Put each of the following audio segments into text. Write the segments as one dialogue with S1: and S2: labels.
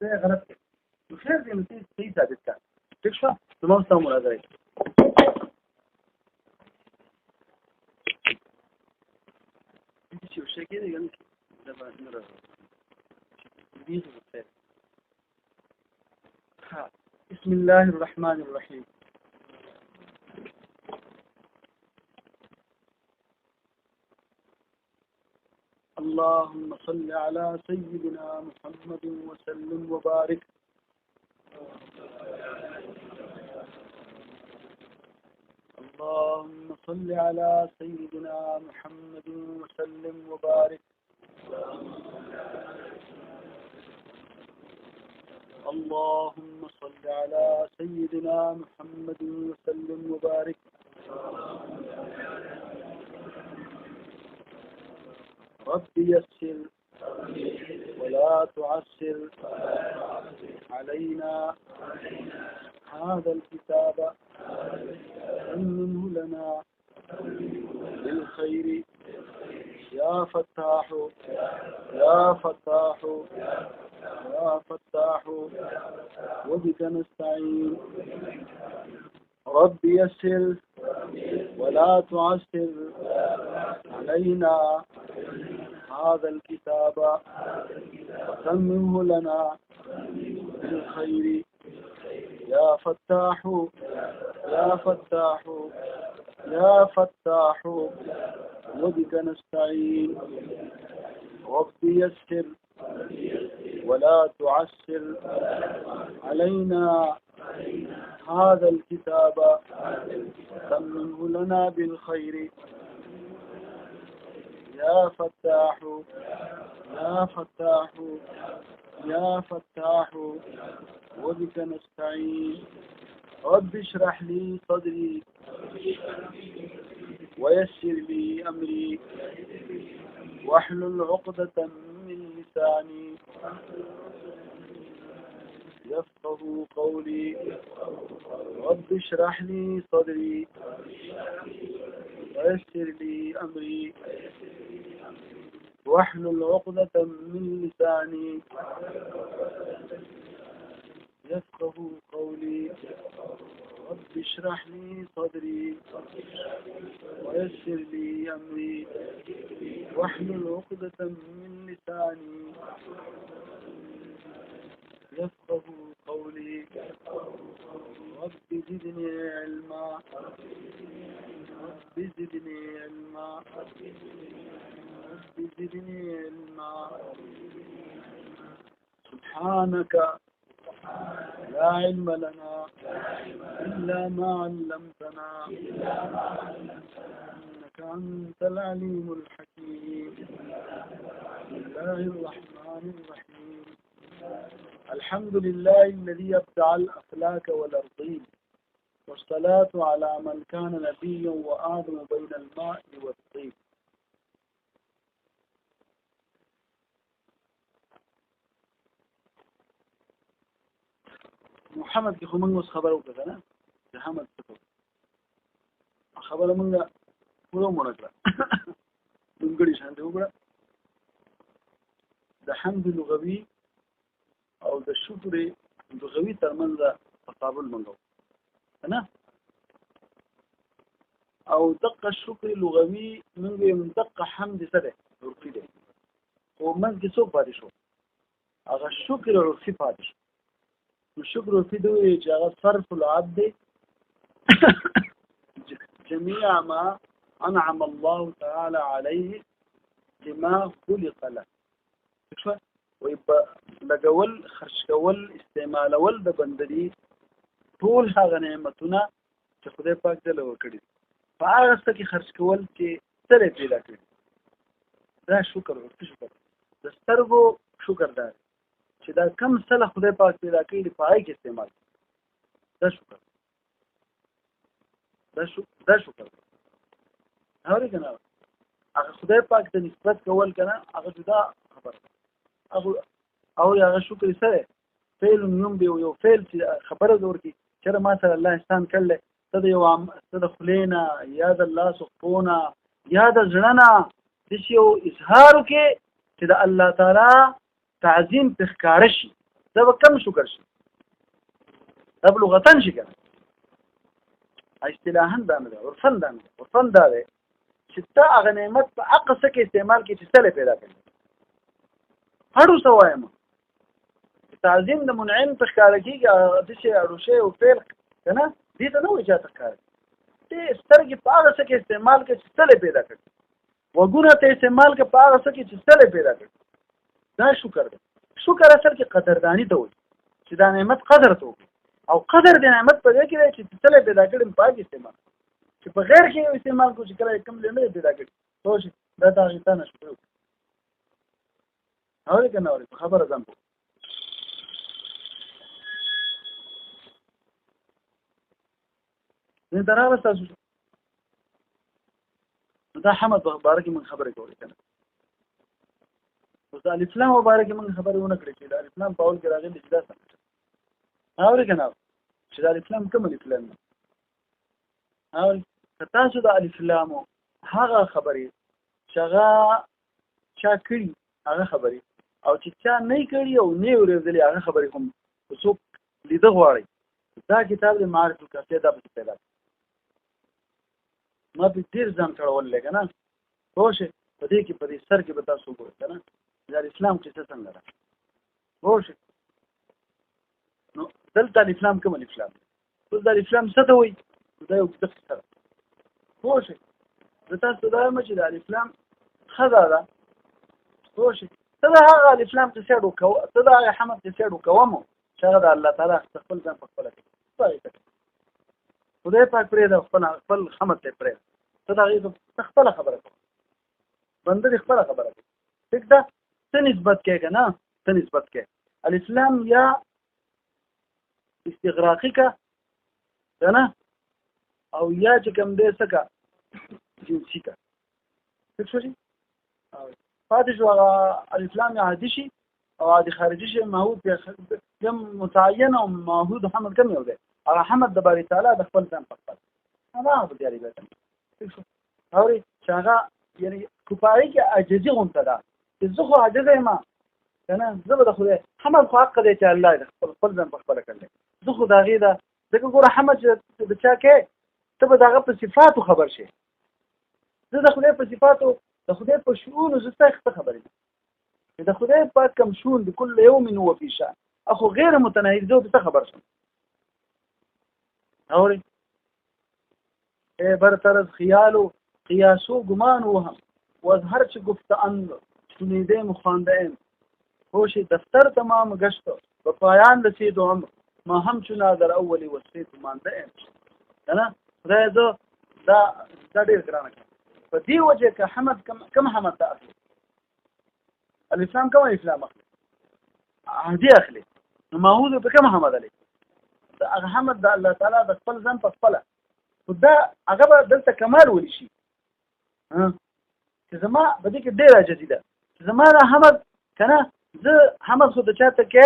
S1: ده غلط دی نو خیر دی نو صحیح ثابت کا ٹھیک شو تمام سم مناظره شو شي کې دی ګل دا باندې نه راځي بسم الله الرحمن الرحيم اللهم صل على سيدنا محمد وسلم وبارك اللهم صل على سيدنا محمد وسلم وبارك اللهم صل على سيدنا محمد وسلم وبارك رب يسر ولا تعسر علينا هذا الكتاب منه لنا بالخير يا فتاح يا فتاح يا فتاح وبك نستعين رب يسر ولا تعسر علينا هذا الكتاب وتممه لنا بالخير يا فتاح يا فتاح يا فتاح وبك نستعين رب يسر ولا تعسر علينا هذا الكتاب تممه لنا بالخير يا فتاح يا فتاح يا فتاح وبك نستعين رب اشرح لي صدري ويسر لي أمري واحلل عقدة من لساني يفقه قولي رب اشرح لي صدري ويسر لي أمري واحلل عقدة من لساني يفقه قولي رب اشرح لي صدري ويسر لي أمري واحلل عقدة من لساني يفقه قولي رب زدني علما رب زدني علما رب زدني علما سبحانك لا علم لنا إلا ما علمتنا إنك أنت العليم الحكيم بسم الله الرحمن الرحيم الحمد لله الذي أبدع الأفلاك والأرضين والصلاة على من كان نبيا وآدم بين الماء والطين محمد کې خو موږ اوس خبره وکړه نه د حمد څه خبره موږ پوره مونږ کړه دغړي شان دی وګړه د حمد لغوي او د شکر لغوي ترمنځ تقابل منغو نه او دقه شکر لغوي موږ یو دقه حمد سره ورته دی او موږ کې څو پاتې شو هغه شکر عرفي پاتې شو الشكر في دوي جاء صرف العبد جميع ما أنعم الله تعالى عليه لما خلق له شو ويبقى لجول خرج جول استعمال ولد بندري طول هذا نعمتنا تخذ باك ده لو كده فعرفت كي خرج جول كي سره پیدا کړ دا شکر ورته شکر دسترګو شکر دار چې دا کم سره خدای پاک پیدا کړی پای کې استعمال دا شکر اوري کنه هغه خدای پاک ته نسبت کول کنه هغه جدا خبر او هغه شکر سره فعل يوم به یو فعل چې خبره دور کی چې ما سره الله احسان کړل ته یو عام ته خلینا یا د الله سبحانه یا د ځړنا د یو اظهار کې چې د الله تعالی تعظیم تخکارش دا به کم شکر شي دا به لغتن شي که نه اصطلاحا دا نه ده عرفن دا نه ده عرفن دا دی چې ته هغه نعمت په هغه څه کې استعمال کړي چې څه پیدا کړي هړو څه وایم تعظیم د منعم په ښکاره کېږي داسې اړوشی او فعل که نه دې ته نه وایي چاته ښکاره ته سترګې په هغه څه کې استعمال کړي چې څه پیدا کړي وګونه ته استعمال کړي په هغه څه کې چې څه پیدا کړي دا شکر دی شکر اصل کې قدردانی ته وایي چې دا نعمت قدر ته وکړي او قدر د نعمت په دې کې دی چې څه پیدا کړي په هغې استعمال چې په غیر کې یو استعمال کو چې کله کوم نه پیدا کړي پوه شي دا د هغې ته نه شکر وکړي اورې که نه اورې په خبره ځم زين ترى بس تاسو دا حمد مبارک من خبره کوي کنه اوس د الاسلام مبارک من خبره ونه کړی چې د الاسلام په اول کې راغلی چې دا څنګه اوري کنه چې د الاسلام کوم الاسلام اوري تاسو د الاسلام هغه خبرې چې هغه چا کړی هغه خبرې او چې چا نه کړی او نه ورېدلې هغه خبرې هم څوک لیدل غواړي دا کتاب د معارف الکافیه دا په پیدا ما په ډیر ځان کړول لګا نه خوښ په دې کې په دې سر کې به تاسو وګورئ کنه د اسلام کې څه څنګه ده خوښ نو دلته د اسلام کوم الاسلام اوس د اسلام څه ته وایي دا یو څه سره خوښ د تاسو دا مچ د اسلام خزا ده خوښ ته دا هغه الاسلام ته سړو کو ته دا حمد ته سړو کوم چې هغه د الله تعالی خپل ځان په خپل کې خدای پاک پرې دا خپل حمد ته پرې ته دا غي خپل خبره کوي بنده خپل خبره کوي ټیک ده څه نسبت کې کنه څه نسبت کې الاسلام یا استغراقی کا کنه او یا چې کوم دې سکا جنسي کا څه شي پاتې شو الاسلام عادي شي او عادي خارجي شي معهود کم متعین او معهود حمد کم یو دی هغه حمد د باری تعالی د خپل ځان په خپل هغه به جاری وکړي اوري چې هغه یعنی کفایي کې عاجزي غونته ده چې زه خو عاجز یم کنه زه به د خدای حمد خو حق دی چې الله د خپل ځان په خپل کړل زه خو دا غي ده ځکه ګوره حمد د چا کې ته به دغه په صفاتو خبر شي زه د خدای په صفاتو د خدای په شؤون زه څه خبرې د خدای پاک کوم شؤون د کل یوم هو فی شأن اخو غیر متناهی زه څه خبر شم اوري برطرز خیال و قیاس و گمان و هم و از هر چه گفته‌اند شنیده مخوانده‌ام هوش دفتر تمام گشت و پایان رسید و عمر ما همچنان در اولی وسیط مانده‌ام نه خدای زه دا ډېر ګرانه په دې وجه که حمد کم حمد ته اخلي الاسلام کوم اسلام اخلي عادي اخلي نو معهود په کوم حمد علي دا هغه حمد د الله تعالی د خپل ځان په خپل دا هغه به دلته کمال ولي شي چې زما په دې کې ډېر عاجزي ده زما نه حمد کنه زه حمد خو د چاته کې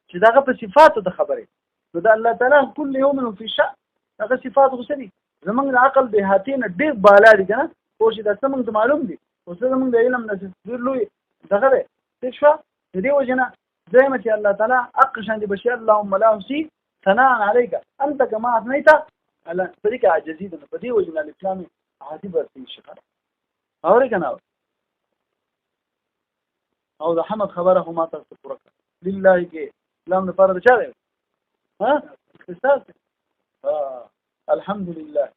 S1: چې دغه په صفاتو د خبرې نو د الله تعالی کل یوم فی شأن هغه صفات خو سړي زمونږ د عقل به هاتین ډېر بالا دي کنه خو چې دا څنګه معلوم دي او څه زمونږ د علم نه لوی دغه ده څه شو د دې وجنه زي ما چې الله تعالی اقشن دي بشي اللهم لا احصي ثناء عليك انت كما اثنيت على طريقه عجزي ده بدي وجنا الاسلامي عادي برتي شيخ اوري کنه او د حمد خبره هم تاسو پوره لله کې اسلام نه فرض چاره ها اختصاص الحمد لله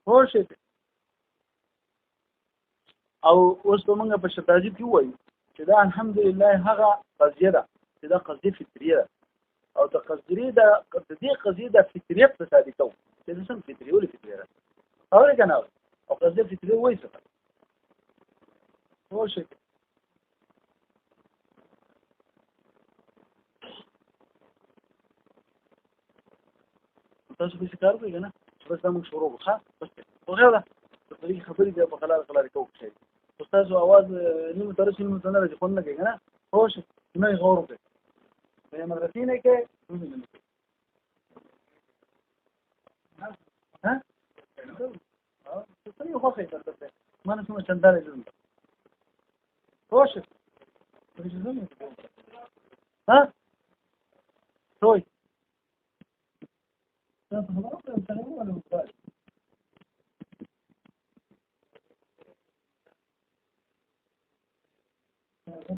S1: هو شي او اوس موږ په شتاجي کې وایو چې دا الحمد لله هغه قضیه ده چې دا قضیه فطریه ده او د قضیه د دې قضیه د فطریت په ثابتو چې څنګه فطریه ولې فطریه ده اوري کنه او قضیه فطریه وایي څه هو شي تاسو به کار کوئ کنه بس دا موږ شروع وکړه بس وغه ده په دې خبرې د په خلل کوو استاد आवाज نیمه تر سیمه څنګه راځي خو نه کوي کنه خوش نه غور کوي په مدرسې نه کې ها څه یو خو څه ترته ما نه څه چندارې جوړ خوش ها شوي.
S2: خلاص